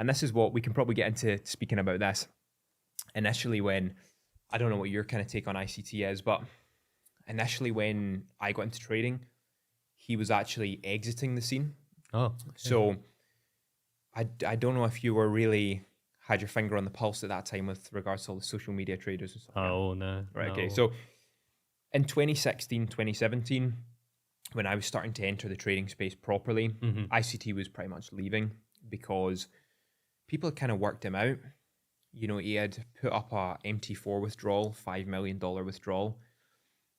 And this is what we can probably get into speaking about this. Initially when, I don't know what your kind of take on ICT is, but initially when I got into trading, he was actually exiting the scene. Oh, okay. So I don't know if you were really had your finger on the pulse at that time with regards to all the social media traders and stuff. Oh, no. Right, no. okay. So in 2016, 2017, when I was starting to enter the trading space properly, ICT was pretty much leaving because people had kind of worked him out. You know, he had put up a MT4 withdrawal, $5 million withdrawal,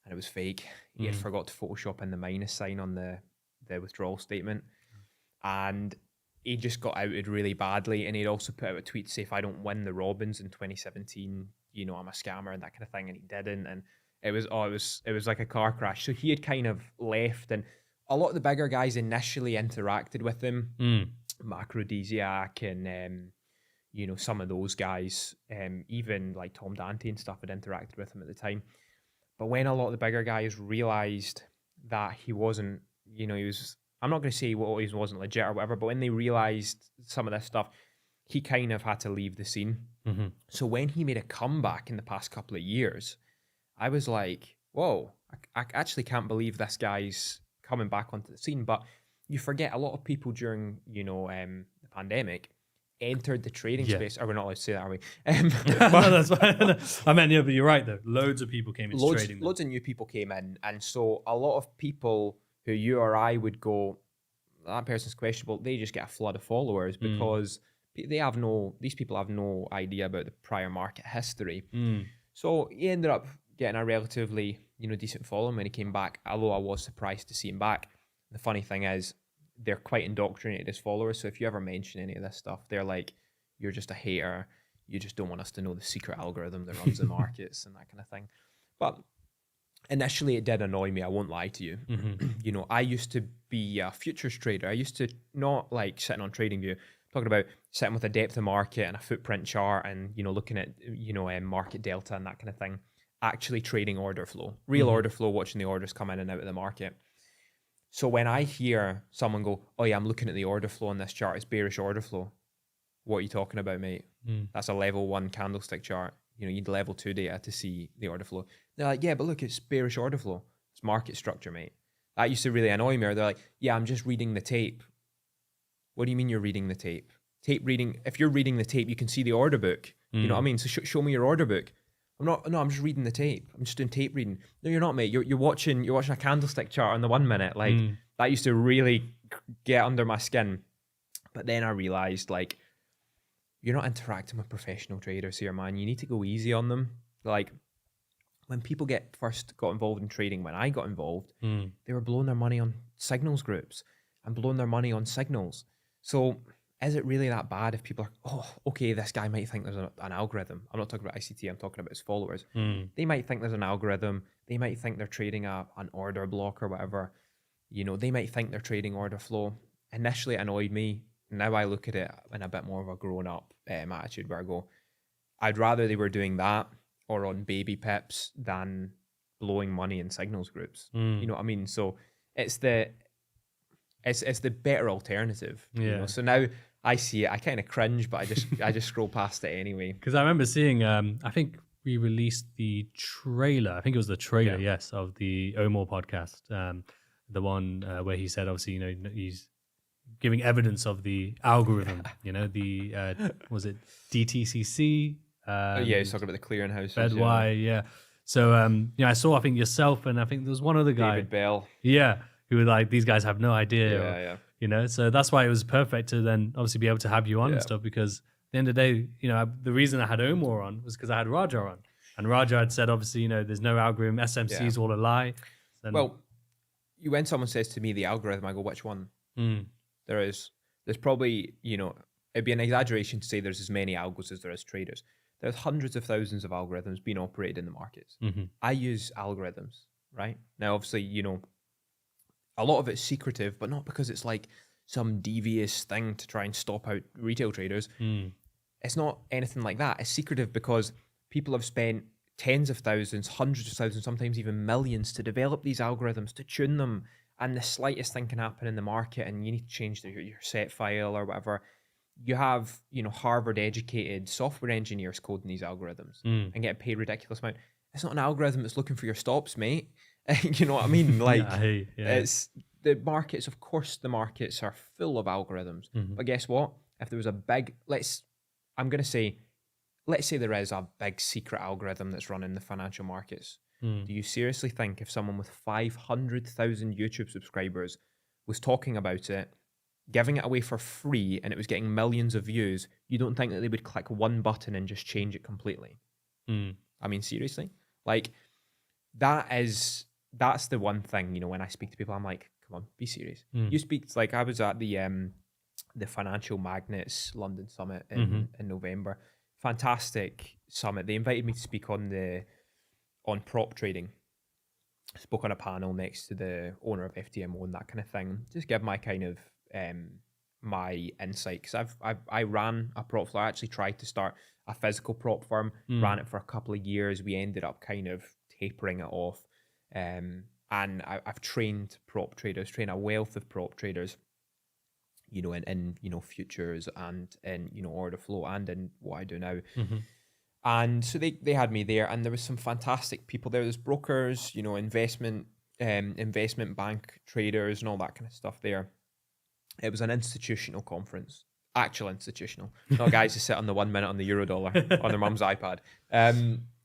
and it was fake. He had forgot to Photoshop in the minus sign on the withdrawal statement. And he just got outed really badly. And he'd also put out a tweet to say, if I don't win the Robins in 2017, you know, I'm a scammer and that kind of thing. And he didn't. And it was like a car crash. So he had kind of left. And a lot of the bigger guys initially interacted with him. Macrodesiac and, you know, some of those guys, even like Tom Dante and stuff had interacted with him at the time. But when a lot of the bigger guys realized that he wasn't, you know, he was, I'm not going to say he wasn't legit or whatever, but when they realized some of this stuff, he kind of had to leave the scene. So when he made a comeback in the past couple of years, I was like, whoa, I actually can't believe this guy's coming back onto the scene. But you forget a lot of people during, you know, the pandemic entered the trading space. Are we not allowed to say that, are we? No, that's fine. I meant, yeah, but you're right, though. Loads of people came into trading. Loads of new people came in. And so a lot of people who you or I would go, that person's questionable, they just get a flood of followers because these people have no idea about the prior market history. So he ended up getting a relatively, you know, decent following when he came back, although I was surprised to see him back. The funny thing is, they're quite indoctrinated as followers. So if you ever mention any of this stuff, they're like, you're just a hater. You just don't want us to know the secret algorithm that runs the markets and that kind of thing. But initially it did annoy me. I won't lie to you. You know, I used to be a futures trader. I used to not like sitting on TradingView, talking about sitting with a depth of market and a footprint chart and, you know, looking at, you know, market delta and that kind of thing, actually trading order flow, real order flow, watching the orders come in and out of the market. So when I hear someone go, oh yeah, I'm looking at the order flow on this chart, it's bearish order flow. What are you talking about, mate? That's a level 1 candlestick chart. You know, you need level 2 data to see the order flow. They're like, yeah, but look, it's bearish order flow. It's market structure, mate. That used to really annoy me. Or they're like, yeah, I'm just reading the tape. What do you mean you're reading the tape? Tape reading, if you're reading the tape, you can see the order book. You know what I mean? So show me your order book. I'm just reading the tape. I'm just doing tape reading. No, you're not, mate. You're watching a candlestick chart on the 1 minute. Like that used to really get under my skin. But then I realized, like, you're not interacting with professional traders here, man. You need to go easy on them. Like, when people first got involved in trading, when I got involved, they were blowing their money on signals groups and blowing their money on signals. So is it really that bad if people are, oh, okay, this guy might think there's an algorithm. I'm not talking about ICT, I'm talking about his followers. They might think there's an algorithm. They might think they're trading an order block or whatever. You know, they might think they're trading order flow. Initially, it annoyed me. Now I look at it in a bit more of a grown-up attitude where I go, I'd rather they were doing that or on baby pips than blowing money in signals groups. You know what I mean? So it's the better alternative. Yeah. You know? So now I see it, I kind of cringe, but I just scroll past it anyway. Because I remember seeing, I think we released the trailer. I think it was the trailer, yes, of the Omar podcast. The one where he said, obviously, you know, he's giving evidence of the algorithm. You know, the was it DTCC? Yeah, he's talking about the clearinghouse. Bedwire, yeah. So you know, I saw, I think yourself, and I think there was one other guy, David Bell. Yeah, who were like, these guys have no idea. Yeah. You know, so that's why it was perfect to then obviously be able to have you on and stuff, because at the end of the day, you know, the reason I had Omar on was because I had Raja on. And Raja had said, obviously, you know, there's no algorithm, SMC is all a lie. And well, when someone says to me the algorithm, I go, which one? There's probably, you know, it'd be an exaggeration to say there's as many algos as there is traders. There's hundreds of thousands of algorithms being operated in the markets. I use algorithms, right? Now, obviously, you know, a lot of it's secretive, but not because it's like some devious thing to try and stop out retail traders. It's not anything like that. It's secretive because people have spent tens of thousands, hundreds of thousands, sometimes even millions to develop these algorithms, to tune them. And the slightest thing can happen in the market and you need to change your set file or whatever. you have, Harvard educated software engineers coding these algorithms and getting paid ridiculous amount. It's not an algorithm that's looking for your stops, mate. You know what I mean? Like, it's the markets. Of course, the markets are full of algorithms. But guess what? If there was a big, let's say there is a big secret algorithm that's running the financial markets. Do you seriously think if someone with 500,000 YouTube subscribers was talking about it, giving it away for free, and it was getting millions of views, you don't think that they would click one button and just change it completely? I mean, seriously? Like, that's the one thing, when I speak to people, I'm like, come on, be serious. You speak, like, I was at the Financial Magnates London Summit in November. Fantastic summit. They invited me to speak on prop trading. Spoke on a panel next to the owner of FTMO and that kind of thing. Just give my kind of my insight, because I ran a prop firm. I actually tried to start a physical prop firm, ran it for a couple of years. We ended up kind of tapering it off, and I've trained prop traders, trained a wealth of prop traders, in futures and in order flow and in what I do now. And so they had me there, and there was some fantastic people there. There's brokers, investment bank traders and all that kind of stuff there. It was an institutional conference, actual institutional, not guys who sit on the 1 minute on the Eurodollar on their mum's iPad.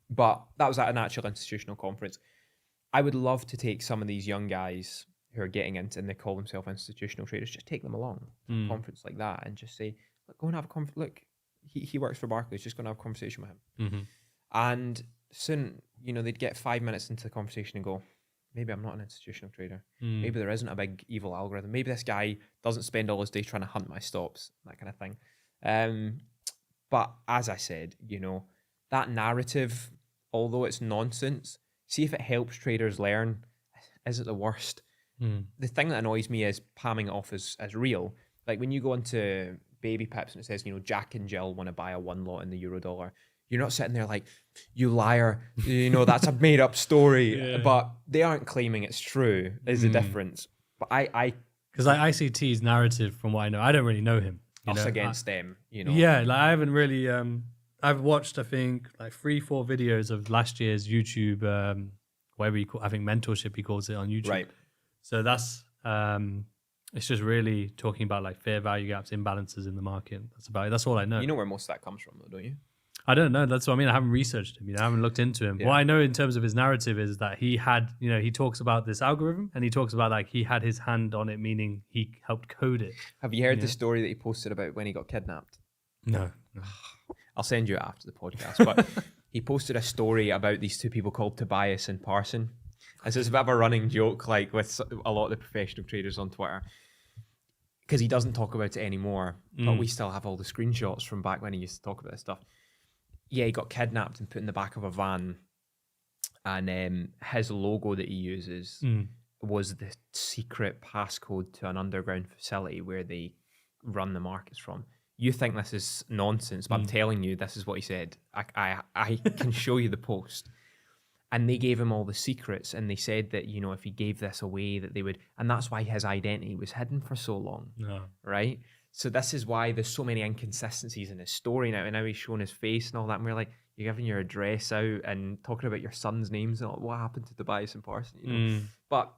But that was at an actual institutional conference. I would love to take some of these young guys who are getting into, and they call themselves institutional traders, just take them along to a conference like that and just say, look, go and have a conference. Look, he works for Barclays, just go and have a conversation with him. And soon, they'd get 5 minutes into the conversation and go, maybe I'm not an institutional trader. Maybe there isn't a big evil algorithm. Maybe this guy doesn't spend all his day trying to hunt my stops, that kind of thing. But as I said, that narrative, although it's nonsense, see if it helps traders learn. Is it the worst? The thing that annoys me is palming it off as real. Like when you go into Baby Pips and it says, Jack and Jill want to buy a one lot in the Eurodollar. You're not sitting there like, you liar, that's a made up story. But they aren't claiming it's true, is the difference. But because ICT's narrative, from what I know, I don't really know him. Us against them, Yeah, like I haven't really, I've watched, I think, like 3-4 videos of last year's YouTube, whatever I think mentorship he calls it on YouTube. Right. So that's, it's just really talking about like fair value gaps, imbalances in the market. That's all I know. You know where most of that comes from though, don't you? I don't know. That's what I mean. I haven't researched him. I haven't looked into him. Yeah. What I know in terms of his narrative is that he had, he talks about this algorithm and he talks about like he had his hand on it, meaning he helped code it. Have you heard the story that he posted about when he got kidnapped? No. I'll send you it after the podcast. But he posted a story about these two people called Tobias and Parson. And so it's a bit of a running joke, like with a lot of the professional traders on Twitter, because he doesn't talk about it anymore. But we still have all the screenshots from back when he used to talk about this stuff. Yeah, he got kidnapped and put in the back of a van, and his logo that he uses was the secret passcode to an underground facility where they run the markets from. You think this is nonsense, but I'm telling you, this is what he said. I can show you the post. And they gave him all the secrets, and they said that, if he gave this away, that they would, and that's why his identity was hidden for so long, right? So this is why there's so many inconsistencies in his story now, and now he's showing his face and all that, and we're like, you're giving your address out and talking about your son's names and all, what happened to Tobias and Parson, But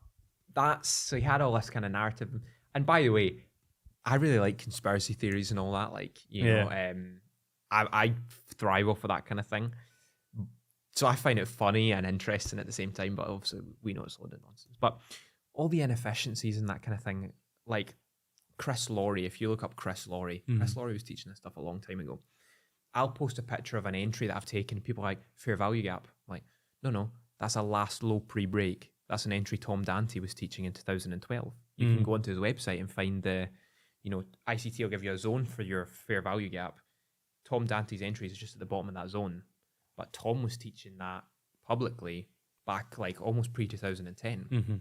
so he had all this kind of narrative. And by the way, I really like conspiracy theories and all that, like, I thrive off of that kind of thing. So I find it funny and interesting at the same time, but obviously we know it's a load of nonsense. But all the inefficiencies and that kind of thing, like Chris Laurie, if you look up Chris Laurie, Chris Laurie was teaching this stuff a long time ago. I'll post a picture of an entry that I've taken, and people are like, fair value gap. I'm like, no, that's a last low pre-break. That's an entry Tom Dante was teaching in 2012. You can go onto his website and find ICT will give you a zone for your fair value gap. Tom Dante's entries is just at the bottom of that zone. But Tom was teaching that publicly back like almost pre-2010.